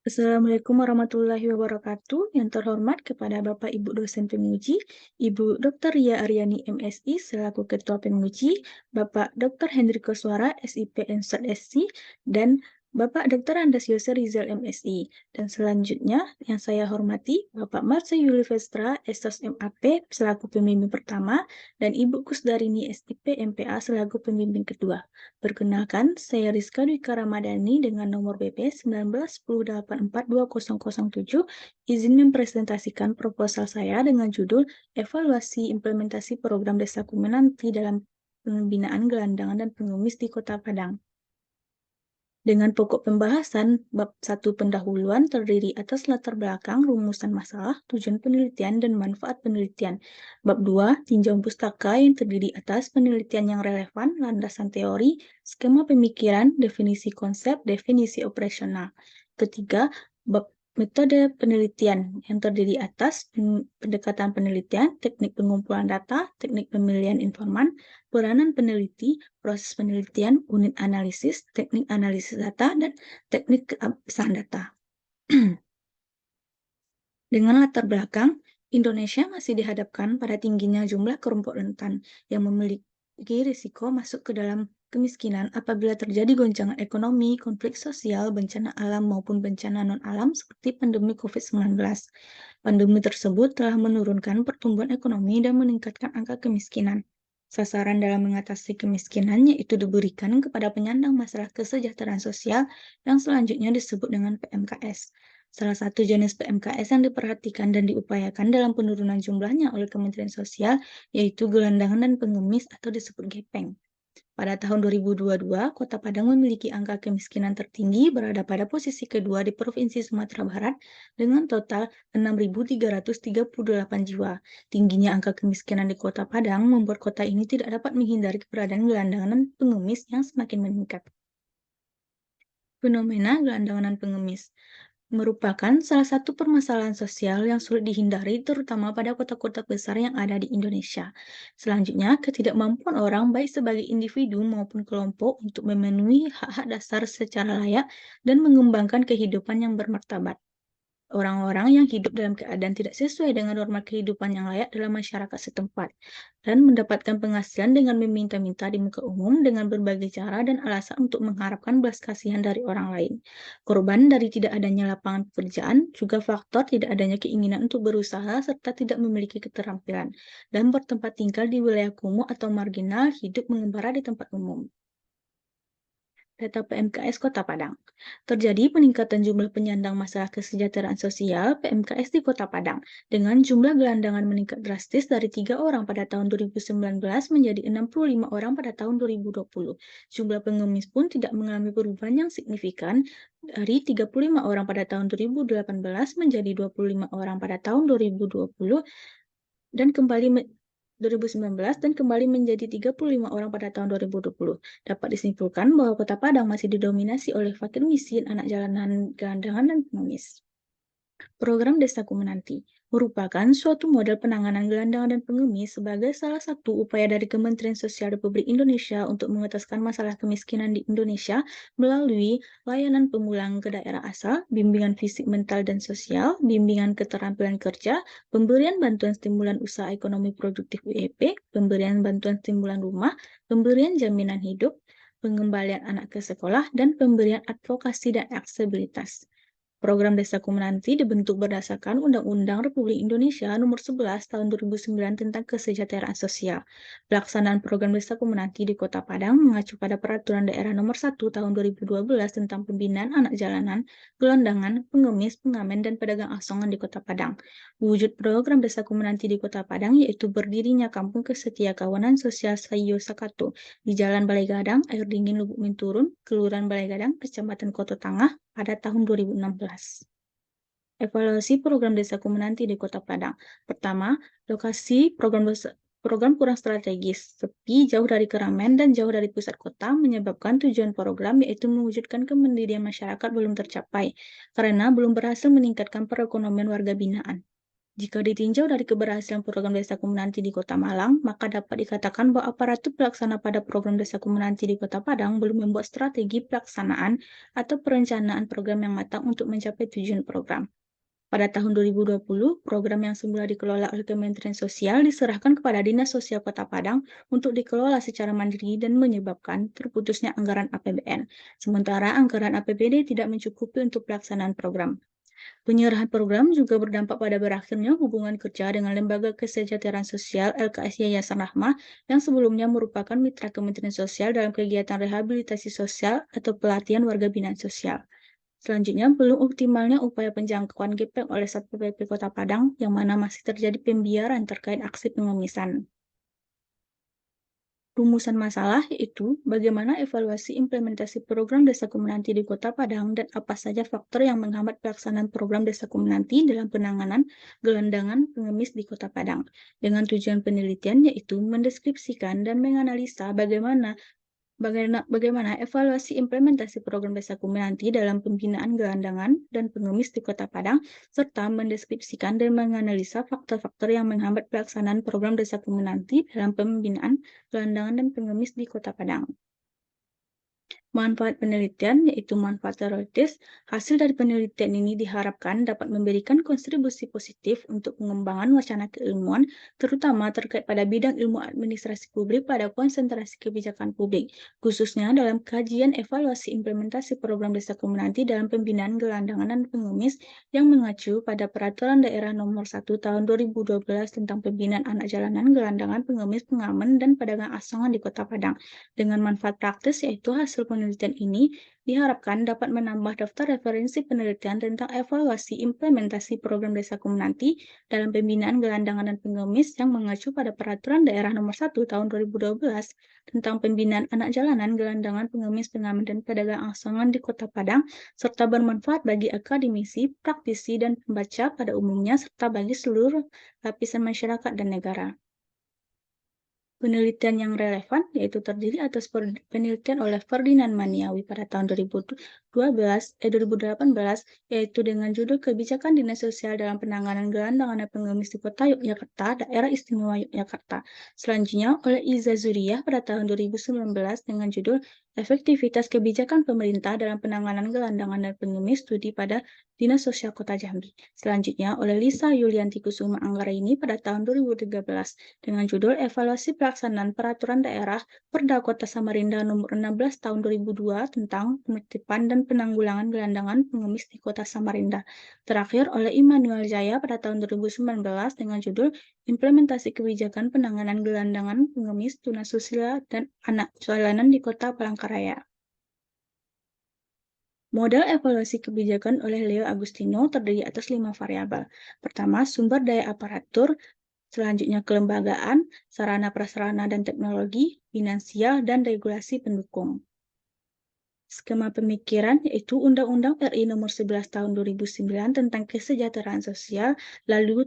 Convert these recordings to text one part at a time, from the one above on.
Assalamualaikum warahmatullahi wabarakatuh. Yang terhormat kepada Bapak Ibu dosen penguji, Ibu Dr. Ria Aryani MSI selaku Ketua Penguji, Bapak Dr. Hendriko Suara SIP Ensat SC, dan Bapak Dr. Andas Yose Rizal MSI. Dan selanjutnya yang saya hormati Bapak Marce Yuli Vestra Esos MAP selaku pembimbing pertama dan Ibu Kusdarini SIP MPA selaku pembimbing kedua. Perkenalkan, saya Rizka Dwika Ramadhani dengan nomor BP 1910842007. Izin mempresentasikan proposal saya dengan judul Evaluasi Implementasi Program Desa Kumenanti dalam Pembinaan Gelandangan dan Pengemis di Kota Padang. Dengan pokok pembahasan, bab 1 pendahuluan terdiri atas latar belakang, rumusan masalah, tujuan penelitian, dan manfaat penelitian. Bab 2, tinjauan pustaka yang terdiri atas penelitian yang relevan, landasan teori, skema pemikiran, definisi konsep, definisi operasional. Ketiga, bab metode penelitian yang terdiri atas pendekatan penelitian, teknik pengumpulan data, teknik pemilihan informan, peranan peneliti, proses penelitian, unit analisis, teknik analisis data, dan teknik keabsahan data. Dengan latar belakang, Indonesia masih dihadapkan pada tingginya jumlah kelompok rentan yang memiliki risiko masuk ke dalam kemiskinan apabila terjadi goncangan ekonomi, konflik sosial, bencana alam maupun bencana non-alam seperti pandemi COVID-19. Pandemi tersebut telah menurunkan pertumbuhan ekonomi dan meningkatkan angka kemiskinan. Sasaran dalam mengatasi kemiskinan yaitu diberikan kepada penyandang masalah kesejahteraan sosial yang selanjutnya disebut dengan PMKS. Salah satu jenis PMKS yang diperhatikan dan diupayakan dalam penurunan jumlahnya oleh Kementerian Sosial yaitu gelandangan dan pengemis atau disebut gepeng. Pada tahun 2022, Kota Padang memiliki angka kemiskinan tertinggi berada pada posisi kedua di Provinsi Sumatera Barat dengan total 6.338 jiwa. Tingginya angka kemiskinan di Kota Padang membuat kota ini tidak dapat menghindari keberadaan gelandangan dan pengemis yang semakin meningkat. Fenomena gelandangan dan pengemis merupakan salah satu permasalahan sosial yang sulit dihindari terutama pada kota-kota besar yang ada di Indonesia. Selanjutnya, ketidakmampuan orang baik sebagai individu maupun kelompok untuk memenuhi hak-hak dasar secara layak dan mengembangkan kehidupan yang bermartabat. Orang-orang yang hidup dalam keadaan tidak sesuai dengan norma kehidupan yang layak dalam masyarakat setempat dan mendapatkan penghasilan dengan meminta-minta di muka umum dengan berbagai cara dan alasan untuk mengharapkan belas kasihan dari orang lain. Korban dari tidak adanya lapangan pekerjaan juga faktor tidak adanya keinginan untuk berusaha serta tidak memiliki keterampilan dan bertempat tinggal di wilayah kumuh atau marginal hidup mengembara di tempat umum. Data PMKS Kota Padang. Terjadi peningkatan jumlah penyandang masalah kesejahteraan sosial PMKS di Kota Padang, dengan jumlah gelandangan meningkat drastis dari 3 orang pada tahun 2019 menjadi 65 orang pada tahun 2020. Jumlah pengemis pun tidak mengalami perubahan yang signifikan dari 35 orang pada tahun 2018 menjadi 25 orang pada tahun 2020 dan kembali 2019 dan kembali menjadi 35 orang pada tahun 2020. Dapat disimpulkan bahwa Kota Padang masih didominasi oleh fakir miskin, anak jalanan, gelandangan, dan pengemis. Program Desa Kumenanti merupakan suatu model penanganan gelandangan dan pengemis sebagai salah satu upaya dari Kementerian Sosial Republik Indonesia untuk mengentaskan masalah kemiskinan di Indonesia melalui layanan pemulang ke daerah asal, bimbingan fisik, mental, dan sosial, bimbingan keterampilan kerja, pemberian bantuan stimulan usaha ekonomi produktif UEP, pemberian bantuan stimulan rumah, pemberian jaminan hidup, pengembalian anak ke sekolah, dan pemberian advokasi dan aksesibilitas. Program Desa Kumenanti dibentuk berdasarkan Undang-Undang Republik Indonesia Nomor 11 Tahun 2009 tentang Kesejahteraan Sosial. Pelaksanaan program Desa Kumenanti di Kota Padang mengacu pada Peraturan Daerah Nomor 1 Tahun 2012 tentang pembinaan anak jalanan, gelandangan, pengemis, pengamen, dan pedagang asongan di Kota Padang. Wujud program Desa Kumenanti di Kota Padang yaitu berdirinya Kampung Kesetia Kawanan Sosial Sayo Sakato di Jalan Balai Gadang, Air Dingin Lubuk Minturun, Kelurahan Balai Gadang, Kecamatan Koto Tangah, pada tahun 2016. Evaluasi program Desa Kumenanti di Kota Padang. Pertama, lokasi program kurang strategis, sepi, jauh dari keramaian, dan jauh dari pusat kota menyebabkan tujuan program yaitu mewujudkan kemandirian masyarakat belum tercapai karena belum berhasil meningkatkan perekonomian warga binaan. Jika ditinjau dari keberhasilan program Desa Komunanti di Kota Malang, maka dapat dikatakan bahwa aparatur pelaksana pada program Desa Komunanti di Kota Padang belum membuat strategi pelaksanaan atau perencanaan program yang matang untuk mencapai tujuan program. Pada tahun 2020, program yang semula dikelola oleh Kementerian Sosial diserahkan kepada Dinas Sosial Kota Padang untuk dikelola secara mandiri dan menyebabkan terputusnya anggaran APBN. Sementara anggaran APBD tidak mencukupi untuk pelaksanaan program. Penyerahan program juga berdampak pada berakhirnya hubungan kerja dengan Lembaga Kesejahteraan Sosial LKS Yayasan Rahmah yang sebelumnya merupakan mitra Kementerian Sosial dalam kegiatan rehabilitasi sosial atau pelatihan warga binaan sosial. Selanjutnya, belum optimalnya upaya penjangkauan GPEM oleh Satpol PP Kota Padang yang mana masih terjadi pembiaran terkait aksi pengemisan. Rumusan masalah yaitu bagaimana evaluasi implementasi program Desa Komunanti di Kota Padang dan apa saja faktor yang menghambat pelaksanaan program Desa Komunanti dalam penanganan gelandangan pengemis di Kota Padang. Dengan tujuan penelitian yaitu mendeskripsikan dan menganalisa bagaimana evaluasi implementasi program Desa Komunanti dalam pembinaan gelandangan dan pengemis di Kota Padang, serta mendeskripsikan dan menganalisa faktor-faktor yang menghambat pelaksanaan program Desa Komunanti dalam pembinaan gelandangan dan pengemis di Kota Padang. Manfaat penelitian, yaitu manfaat teoritis, hasil dari penelitian ini diharapkan dapat memberikan kontribusi positif untuk pengembangan wacana keilmuan, terutama terkait pada bidang ilmu administrasi publik pada konsentrasi kebijakan publik, khususnya dalam kajian evaluasi implementasi program Desa Komunanti dalam pembinaan gelandangan dan pengemis yang mengacu pada Peraturan Daerah Nomor 1 Tahun 2012 tentang pembinaan anak jalanan, gelandangan, pengemis, pengamen, dan pedagang asongan di Kota Padang. Dengan manfaat praktis yaitu hasil penelitian ini diharapkan dapat menambah daftar referensi penelitian tentang evaluasi implementasi program Desa Komunanti dalam pembinaan gelandangan dan pengemis yang mengacu pada Peraturan Daerah Nomor 1 Tahun 2012 tentang pembinaan anak jalanan, gelandangan, pengemis, pengamen, dan pedagang asongan di Kota Padang, serta bermanfaat bagi akademisi, praktisi, dan pembaca pada umumnya, serta bagi seluruh lapisan masyarakat dan negara. Penelitian yang relevan yaitu terdiri atas penelitian oleh Ferdinand Maniawi pada tahun 2018, yaitu dengan judul Kebijakan Dinas Sosial dalam Penanganan Gelandangan dan Pengemis di Kota Yogyakarta, Daerah Istimewa Yogyakarta. Selanjutnya oleh Iza Zuriyah pada tahun 2019 dengan judul Efektivitas Kebijakan Pemerintah dalam Penanganan Gelandangan dan Pengemis Studi pada Dinas Sosial Kota Jambi. Selanjutnya oleh Lisa Yulianti Kusuma Anggraini pada tahun 2013 dengan judul Evaluasi Pelaksanaan Peraturan Daerah Perda Kota Samarinda Nomor 16 Tahun 2002 tentang Penertiban dan Penanggulangan Gelandangan Pengemis di Kota Samarinda. Terakhir oleh Immanuel Jaya pada tahun 2019 dengan judul Implementasi Kebijakan Penanganan Gelandangan Pengemis, Tunasusila, dan Anak Jalanan di Kota Palangkaraya. Model evaluasi kebijakan oleh Leo Agustino terdiri atas 5 variabel. Pertama, sumber daya aparatur, selanjutnya kelembagaan, sarana prasarana dan teknologi, finansial, dan regulasi pendukung. Skema pemikiran yaitu Undang-Undang RI Nomor 11 Tahun 2009 tentang Kesejahteraan Sosial, lalu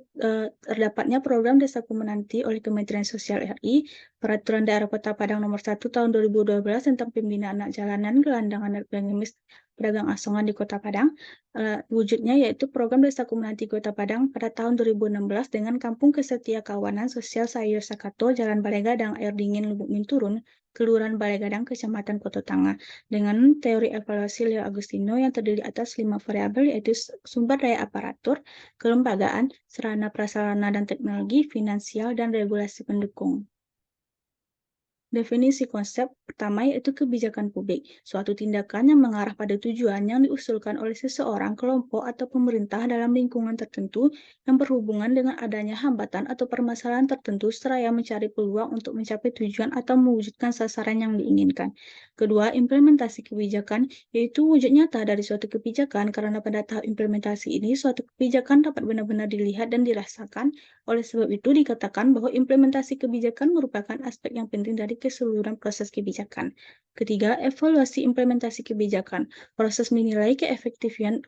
terdapatnya Program Desa Komunanti oleh Kementerian Sosial RI, Peraturan Daerah Kota Padang Nomor 1 Tahun 2012 tentang Pembinaan Anak Jalanan, Gelandangan, dan Pengemis Pedagang Asongan di Kota Padang. Wujudnya yaitu Program Desa Komunanti Kota Padang pada tahun 2016 dengan Kampung Kesetia Kawanan Sosial Sayur Sakato, Jalan Balegadang, Air Dingin, Lubuk Minturun, Kelurahan Balegadang, Kecamatan Koto Tangah, dengan teori evaluasi Leo Agustino yang terdiri atas 5 variabel yaitu sumber daya aparatur, kelembagaan, sarana prasarana dan teknologi, finansial, dan regulasi pendukung. Definisi konsep pertama yaitu kebijakan publik, suatu tindakan yang mengarah pada tujuan yang diusulkan oleh seseorang, kelompok, atau pemerintah dalam lingkungan tertentu yang berhubungan dengan adanya hambatan atau permasalahan tertentu seraya mencari peluang untuk mencapai tujuan atau mewujudkan sasaran yang diinginkan. Kedua, implementasi kebijakan yaitu wujud nyata dari suatu kebijakan karena pada tahap implementasi ini suatu kebijakan dapat benar-benar dilihat dan dirasakan. Oleh sebab itu dikatakan bahwa implementasi kebijakan merupakan aspek yang penting dari keseluruhan proses kebijakan. Ketiga, evaluasi implementasi kebijakan. Proses menilai keefektifan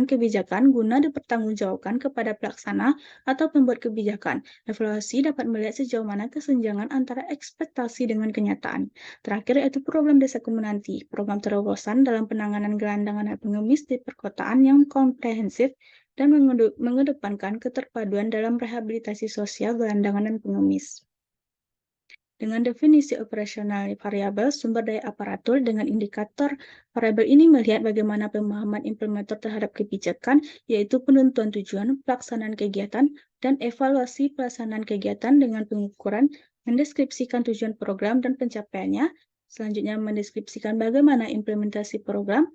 kebijakan guna dipertanggungjawabkan kepada pelaksana atau pembuat kebijakan. Evaluasi dapat melihat sejauh mana kesenjangan antara ekspektasi dengan kenyataan. Terakhir yaitu program Desa Komunanti, program terobosan dalam penanganan gelandangan dan pengemis di perkotaan yang komprehensif dan mengedepankan keterpaduan dalam rehabilitasi sosial gelandangan dan pengemis. Dengan definisi operasional variabel sumber daya aparatur dengan indikator, variabel ini melihat bagaimana pemahaman implementer terhadap kebijakan, yaitu penentuan tujuan, pelaksanaan kegiatan, dan evaluasi pelaksanaan kegiatan dengan pengukuran, mendeskripsikan tujuan program dan pencapaiannya, selanjutnya mendeskripsikan bagaimana implementasi program,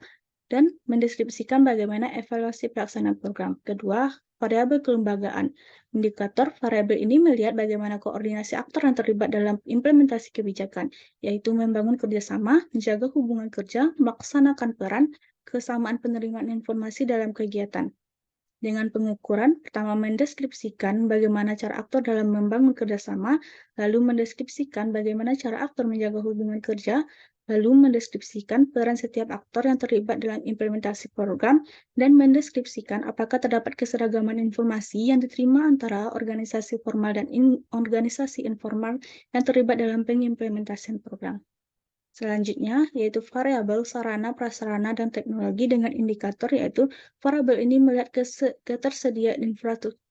dan mendeskripsikan bagaimana evaluasi pelaksanaan program. Kedua, variabel kelembagaan. Indikator variabel ini melihat bagaimana koordinasi aktor yang terlibat dalam implementasi kebijakan, yaitu membangun kerjasama, menjaga hubungan kerja, melaksanakan peran, kesamaan penerimaan informasi dalam kegiatan. Dengan pengukuran, pertama mendeskripsikan bagaimana cara aktor dalam membangun kerjasama, lalu mendeskripsikan bagaimana cara aktor menjaga hubungan kerja, lalu mendeskripsikan peran setiap aktor yang terlibat dalam implementasi program, dan mendeskripsikan apakah terdapat keseragaman informasi yang diterima antara organisasi formal dan organisasi informal yang terlibat dalam pengimplementasian program. Selanjutnya, yaitu variabel sarana, prasarana, dan teknologi dengan indikator, yaitu variabel ini melihat ketersediaan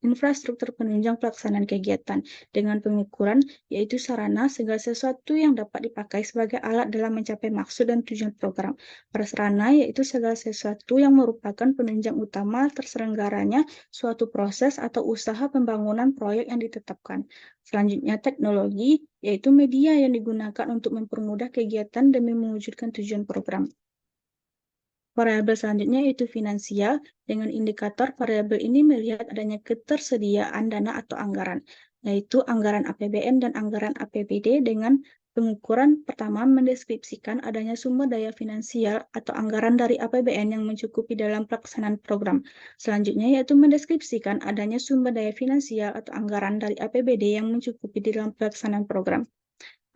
infrastruktur penunjang pelaksanaan kegiatan dengan pengukuran, yaitu sarana segala sesuatu yang dapat dipakai sebagai alat dalam mencapai maksud dan tujuan program. Prasarana, yaitu segala sesuatu yang merupakan penunjang utama terselenggaranya suatu proses atau usaha pembangunan proyek yang ditetapkan. Selanjutnya, teknologi, yaitu media yang digunakan untuk mempermudah kegiatan demi mewujudkan tujuan program. Variabel selanjutnya yaitu finansial. Dengan indikator variabel ini melihat adanya ketersediaan dana atau anggaran, yaitu anggaran APBN dan anggaran APBD dengan pengukuran pertama mendeskripsikan adanya sumber daya finansial atau anggaran dari APBN yang mencukupi dalam pelaksanaan program. Selanjutnya yaitu mendeskripsikan adanya sumber daya finansial atau anggaran dari APBD yang mencukupi dalam pelaksanaan program.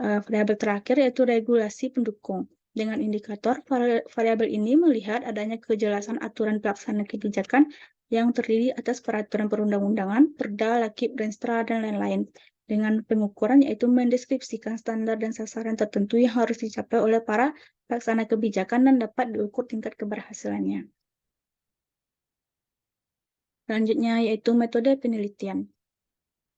Variabel terakhir yaitu regulasi pendukung. Dengan indikator, variabel ini melihat adanya kejelasan aturan pelaksanaan kebijakan yang terdiri atas peraturan perundang-undangan, perda, lakip, renstra, dan lain-lain. Dengan pengukuran yaitu mendeskripsikan standar dan sasaran tertentu yang harus dicapai oleh para pelaksana kebijakan dan dapat diukur tingkat keberhasilannya. Selanjutnya yaitu metode penelitian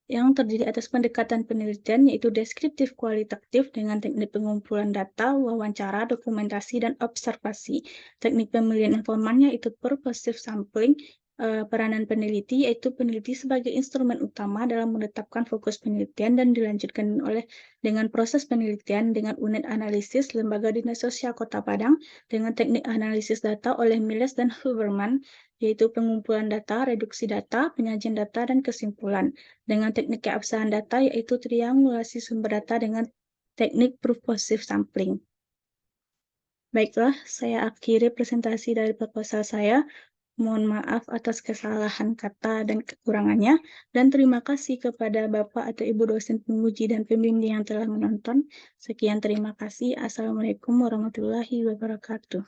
yang terdiri atas pendekatan penelitian yaitu deskriptif kualitatif dengan teknik pengumpulan data, wawancara, dokumentasi, dan observasi. Teknik pemilihan informan yaitu purposive sampling. Peranan peneliti yaitu peneliti sebagai instrumen utama dalam menetapkan fokus penelitian dan dilanjutkan dengan proses penelitian dengan unit analisis Lembaga Dinas Sosial Kota Padang dengan teknik analisis data oleh Miles dan Huberman, yaitu pengumpulan data, reduksi data, penyajian data, dan kesimpulan. Dengan teknik keabsahan data yaitu triangulasi sumber data dengan teknik purposive sampling. Baiklah, saya akhiri presentasi dari proposal saya. Mohon maaf atas kesalahan kata dan kekurangannya, dan terima kasih kepada Bapak atau Ibu dosen penguji dan pembimbing yang telah menonton. Sekian terima kasih. Assalamualaikum warahmatullahi wabarakatuh.